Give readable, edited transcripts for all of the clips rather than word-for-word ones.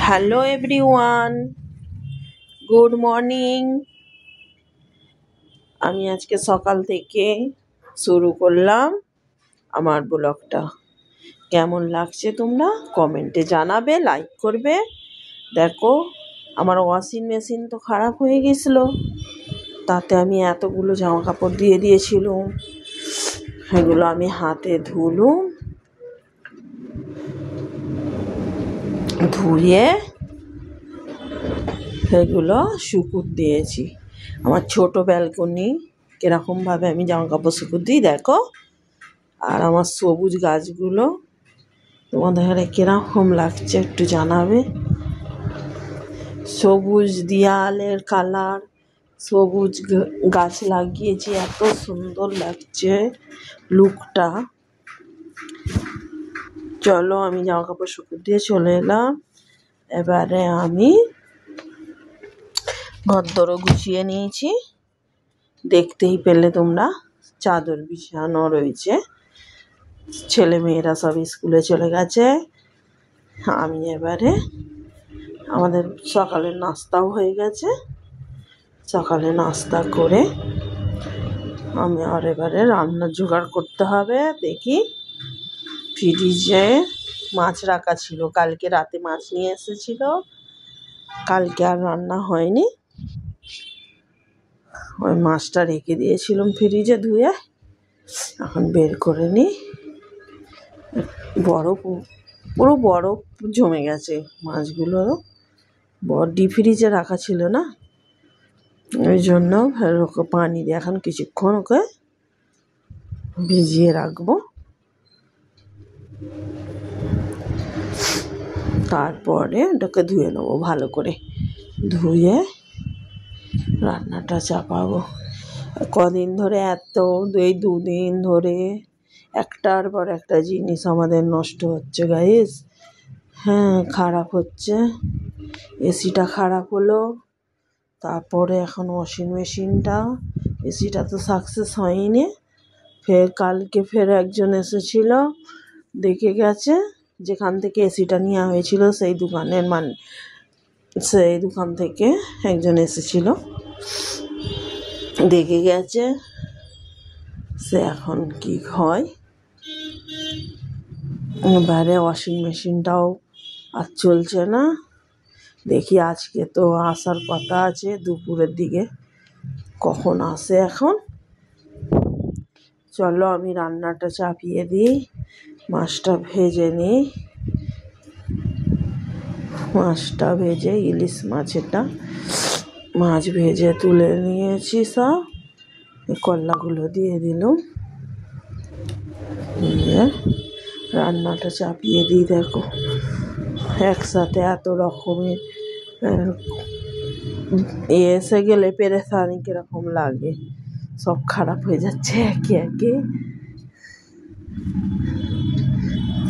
Hello everyone, good morning. আমি আজকে সকাল থেকে শুরু করলাম আমার ব্লগটা। কেমন লাগছে তোমরা কমেন্টে জানাবে, লাইক করবে। দেখো, আমার ওয়াশিং মেশিন তো খারাপ হয়ে গেছিলো, তাতে আমি এতগুলো জামা কাপড় দিয়ে দিয়েছিলাম, সেগুলো আমি হাতে ধুলুম, ধুয়ে সেগুলো শুকুর দিয়েছি। আমার ছোট ব্যালকনি কীরকমভাবে আমি জামা কাপড় শুকুর দিই দেখো। আর আমার সবুজ গাছগুলো তোমাদের কীরকম লাগছে একটু জানাবে। সবুজ দেয়ালের কালার, সবুজ গাছ লাগিয়েছি, এত সুন্দর লাগছে লুকটা। চলো, আমি জামা কাপড় শুকুর দিয়ে চলে এলাম। এবারে আমি ঘরদোরও গুছিয়ে নিয়েছি, দেখতেই পেলে তোমরা। চাদর বিছানো রয়েছে, ছেলে মেয়েরা সব স্কুলে চলে গেছে। আমি এবারে আমাদের সকালের নাস্তাও হয়ে গেছে, সকালে নাস্তা করে আমি আর এবারে রান্নার জোগাড় করতে হবে। দেখি, ফ্রিজে মাছ রাখা ছিল, কালকে রাতে মাছ নিয়ে এসেছিল, কালকে আর রান্না হয়নি। ওই মাছটা রেখে দিয়েছিলাম ফ্রিজে ধুয়ে, এখন বের করে নিই। পুরো বরফ জমে গেছে মাছগুলো, ডিপ ফ্রিজে রাখা ছিল না, ওই জন্য ওকে পানি দিয়ে এখন কিছুক্ষণ ওকে ভিজিয়ে রাখবো, তারপরে ওটাকে ধুয়ে নেবো ভালো করে। ধুয়ে রান্নাটা চাপাবো। কদিন ধরে এই দুদিন ধরে একটার পর একটা জিনিস আমাদের নষ্ট হচ্ছে গাইস। হ্যাঁ, খারাপ হচ্ছে। এসিটা খারাপ হলো, তারপরে এখন ওয়াশিং মেশিনটা, এসিটা তো সাকসেস হয়নি। কালকে একজন এসেছিল, দেখে গেছে। যেখান থেকে এসিটা নেওয়া হয়েছিল সেই দোকান থেকে একজন এসেছিল, দেখে গেছে। সে এখন কি হয়, এবারে ওয়াশিং মেশিনটাও আর চলছে না। দেখি, আজকে তো আসার কথা আছে দুপুরের দিকে, কখন আসে এখন। চলো, আমি রান্নাটা চাপিয়ে দিই, মাছটা ভেজে নিই। মাছটা ভেজে, ইলিশ মাছ, মাছ ভেজে তুলে নিয়েছি সব, কলাগুলো দিয়ে দিলাম, দিয়ে রান্নাটা চাপিয়ে দিই। দেখো, একসাথে এত রকমের এসে গেলে পেরেশানি কিরকম লাগে, সব খারাপ হয়ে যাচ্ছে একে একে।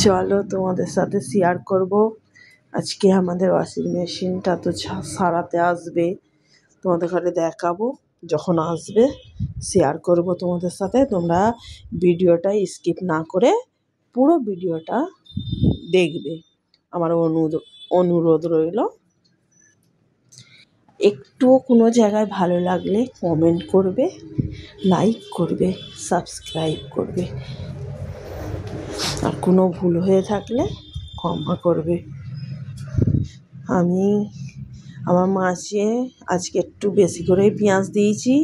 চলো, তোমাদের সাথে শেয়ার করব আজকে আমাদের ওয়াশিং মেশিনটা তো সারাতে আসবে, তোমাদের ঘরে দেখাবো যখন আসবে, শেয়ার করব তোমাদের সাথে। তোমরা ভিডিওটা স্কিপ না করে পুরো ভিডিওটা দেখবে, আমার অনুরোধ রইল। একটুও কোনো জায়গায় ভালো লাগলে কমেন্ট করবে, লাইক করবে, সাবস্ক্রাইব করবে, আর কোনো ভুল হয়ে থাকলে ক্ষমা করবে। আমার মাছে আজকে একটু বেশি করেই পেঁয়াজ দিয়েছি,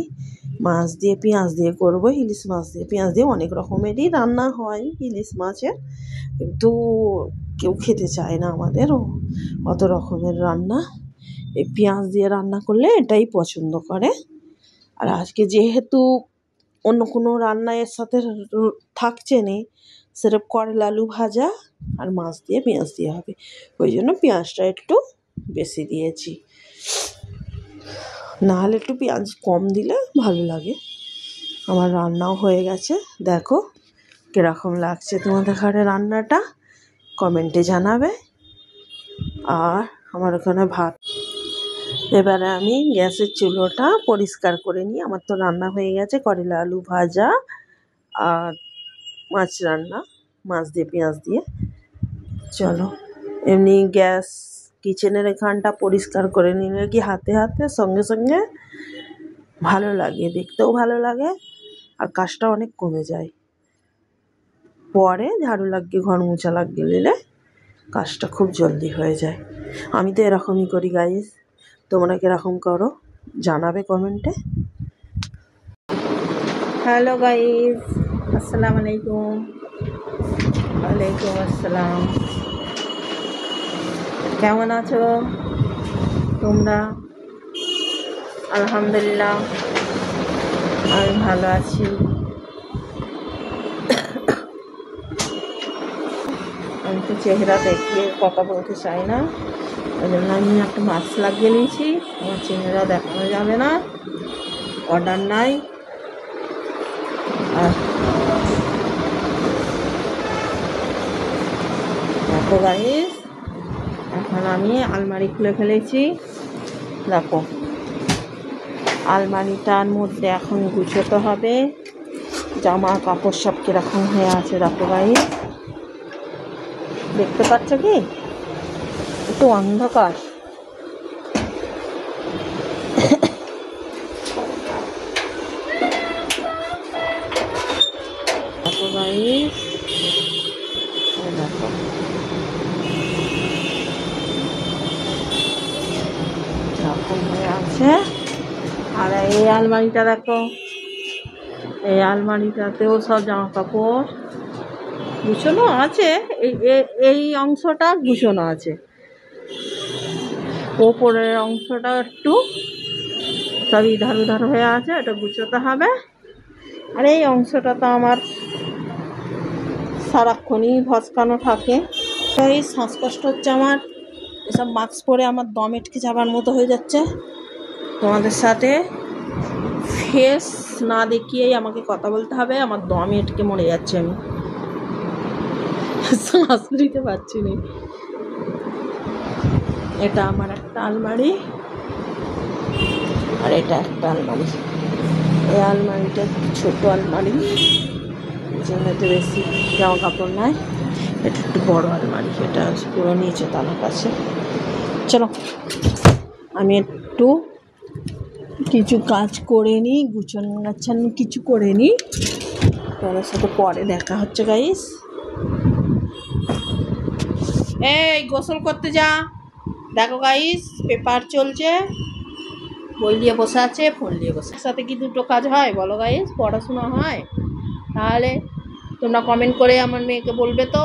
পেঁয়াজ দিয়ে করবো, ইলিশ মাছ দিয়ে পেঁয়াজ দিয়ে। অনেক রকমেরই রান্না হয় ইলিশ মাছের, কিন্তু কেউ খেতে চায় না আমাদের অত রকমের রান্না। এই পেঁয়াজ দিয়ে রান্না করলে এটাই পছন্দ করে। আর আজকে যেহেতু অন্য কোনো রান্না এর সাথে থাকছে না, সেরকম করলা আলু ভাজা আর মাছ দিয়ে পেঁয়াজ দিয়ে হবে, ওই জন্য পেঁয়াজটা একটু বেশি দিয়েছি, নাহলে একটু পেঁয়াজ কম দিলে ভালো লাগে। আমার রান্নাও হয়ে গেছে, দেখো কীরকম লাগছে তোমাদের ঘরে রান্নাটা কমেন্টে জানাবে। আর আমার ওখানে ভাত, এবারে আমি গ্যাসের চুলোটা পরিষ্কার করে নিই। আমার তো রান্না হয়ে গেছে, করলা আলু ভাজা আর মাছ রান্না, মাছ দিয়ে পেঁয়াজ দিয়ে। চলো এমনি গ্যাস কিচেনের এখানটা পরিষ্কার করে নিলে কি হাতে হাতে সঙ্গে সঙ্গে ভালো লাগে, দেখতেও ভালো লাগে আর কাজটা অনেক কমে যায়। পরে ঝাড়ু লাগিয়ে ঘর মোছা লাগিয়ে নিলে কাজটা খুব জলদি হয়ে যায়। আমি তো এরকমই করি গাইস, তোমরা কীরকম করো জানাবে কমেন্টে। হ্যালো গাইস, আসসালামু আলাইকুম। ওয়ালাইকুম আসসালাম। কেমন আছো তোমরা? আলহামদুলিল্লাহ আমি ভালো আছি। আমি তো চেহারা দেখিয়ে কথা বলতে চাই না, ওই জন্য আমি একটা মাস্ক লাগিয়ে নিয়েছি। আমার চেহারা দেখানো যাবে না, অর্ডার নাই। আর দেখো গাইস, এখন আমি আলমারি খুলে ফেলেছি। দেখো আলমারিটার মধ্যে এখন গুছোতে হবে, জামা কাপড় সব কীরকম হয়ে আছে দেখো গাইস। দেখতে পাচ্ছ কি? একটু অন্ধকার। দেখো গাইস, দেখো এরকম হয়ে আছে। আর এই আলমারিটা দেখো, এই আলমারিটাতেও সব জামা কাপড় গুছানো আছে। এই অংশটা গুছানো আছে, ওপরের অংশটা একটু সব ইধার উধার হয়ে আছে, এটা গুছোতে হবে। আর এই অংশটা তো আমার সারাক্ষণই ভসকানো থাকে। এই শ্বাসকষ্ট হচ্ছে আমার, এসব মাস্ক পরে আমার দম আটকে যাবার মতো হয়ে যাচ্ছে। তোমাদের সাথে ফেস না দেখিয়েই আমাকে কথা বলতে হবে, আমার দম আটকে মরে যাচ্ছে, আমি শ্বাস নিতে পারছি না। এটা আমার একটা আলমারি আর এটা একটা আলমারি। এই আলমারিটা ছোট আলমারি, যেটাতে বেশি জামা কাপড় নাই। এটা একটু বড় আলমারি, এটা পুরো নিচে তালার কাছে। চলো আমি একটু কিছু কাজ করে নিই, গুছানো গাছানো কিছু করে নিই, তোমাদের সাথে পরে দেখা হচ্ছে গাইস। এই গোসল করতে যা। দেখো গাইস, পেপার চলছে, বই নিয়ে বসে আছে, ফোন নিয়ে বসে। সাথে কি দুটো কাজ হয় বলো গাইস? পড়াশোনা হয়? তাহলে তোমরা কমেন্ট করে আমার মেয়েকে বলবে তো,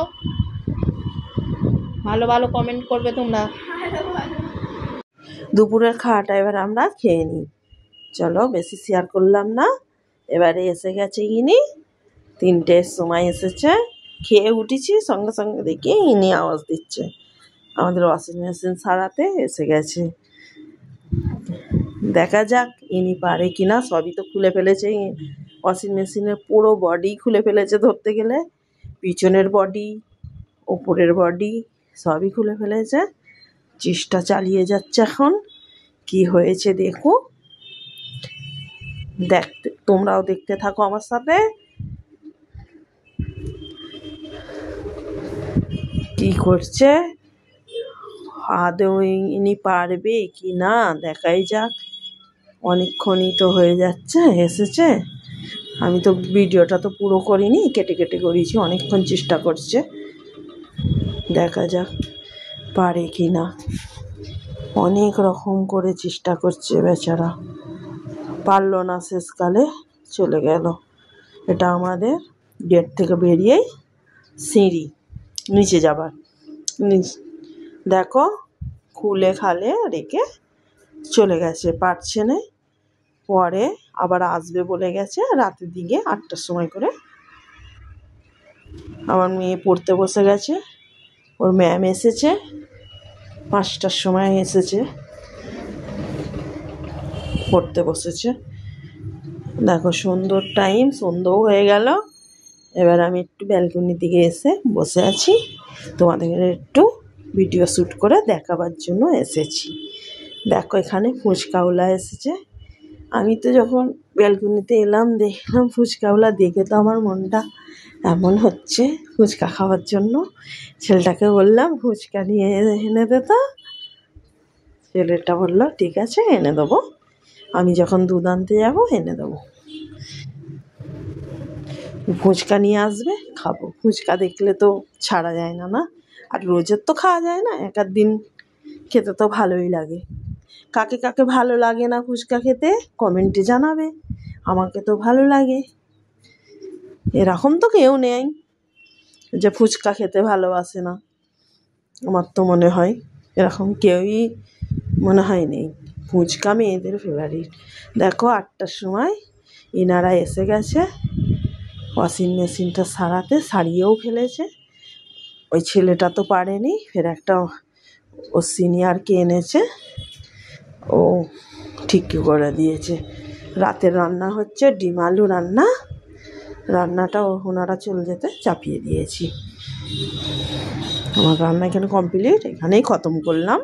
ভালো ভালো কমেন্ট করবে তোমরা। দুপুরের খাওয়াটা এবার আমরা খেয়ে নিই। চলো বেশি শেয়ার করলাম না। এবারে এসে গেছে ইনি, 3টের সময় এসেছে, খেয়ে উঠেছি, সঙ্গে সঙ্গে দেখি ইনি আওয়াজ দিচ্ছে। আমাদের ওয়াশিং মেশিন সারাতে এসে গেছে। দেখা যাক ইনি পারে কিনা। সবই তো খুলে ফেলেছে, ওয়াশিং মেশিনের পুরো বডি খুলে ফেলেছে, ধরতে গেলে পিছনের বডি, ওপরের বডি সবই খুলে ফেলেছে। চেষ্টা চালিয়ে যাচ্ছে এখন, কি হয়েছে দেখো। দেখতে তোমরাও দেখতে থাকো আমার সাথে, কি করছে। আদৌ ইনি পারবে কি না দেখাই যাক। অনেকক্ষণই তো হয়ে যাচ্ছে এসেছে। আমি তো ভিডিওটা তো পুরো করিনি, কেটে কেটে করেছি। অনেকক্ষণ চেষ্টা করছে, দেখা যাক পারে কি না। অনেক রকম করে চেষ্টা করছে বেচারা, পারলো না, শেষকালে চলে গেল। এটা আমাদের গেট থেকে বেরিয়েই সিঁড়ি নিচে যাবার। দেখো খুলে খালে রেখে চলে গেছে, পারছে না। পরে আবার আসবে বলে গেছে রাতের দিকে 8টার সময় করে। আমার মেয়ে পড়তে বসে গেছে, ওর ম্যাম এসেছে 5টার সময় এসেছে, পড়তে বসেছে। দেখো সুন্দর টাইম, সন্ধ্যাও হয়ে গেল। এবার আমি একটু ব্যালকনির দিকে এসে বসে আছি, তোমাদের একটু ভিডিও শ্যুট করে দেখাবার জন্য এসেছি। দেখো এখানে ফুচকাওয়ালা এসেছে। আমি তো যখন ব্যালকনিতে এলাম দেখলাম ফুচকাওয়ালা, দেখে তো আমার মনটা এমন হচ্ছে ফুচকা খাওয়ার জন্য। ছেলেটাকে বললাম ফুচকা নিয়ে এনে দে তো। ছেলেটা বললো ঠিক আছে এনে দেবো, আমি যখন দুধ আনতে যাবো এনে দেবো। ফুচকা নিয়ে আসবে, খাবো। ফুচকা দেখলে তো ছাড়া যায় না, না? আর রোজের তো খাওয়া যায় না, এক আধ দিন খেতে তো ভালোই লাগে। কাকে কাকে ভালো লাগে না ফুচকা খেতে কমেন্টে জানাবে। আমাকে তো ভালো লাগে। এরকম তো কেউ নেই যে ফুচকা খেতে ভালোবাসে না। আমার তো মনে হয় এরকম কেউই মনে হয় নেই। ফুচকা মেয়েদের ফেভারিট। দেখো 8টার সময় এনারা এসে গেছে ওয়াশিং মেশিনটা সারাতে, সারিয়েও ফেলেছে। ওই ছেলেটা তো পারেনি, ফের একটা ও সিনিয়রকে এনেছে, ও ঠিক করে দিয়েছে। রাতের রান্না হচ্ছে ডিম আলু রান্না। রান্নাটা ওনারা চলে যেতে চাপিয়ে দিয়েছি। আমার রান্না এখানে কমপ্লিট, এখানেই খতম করলাম।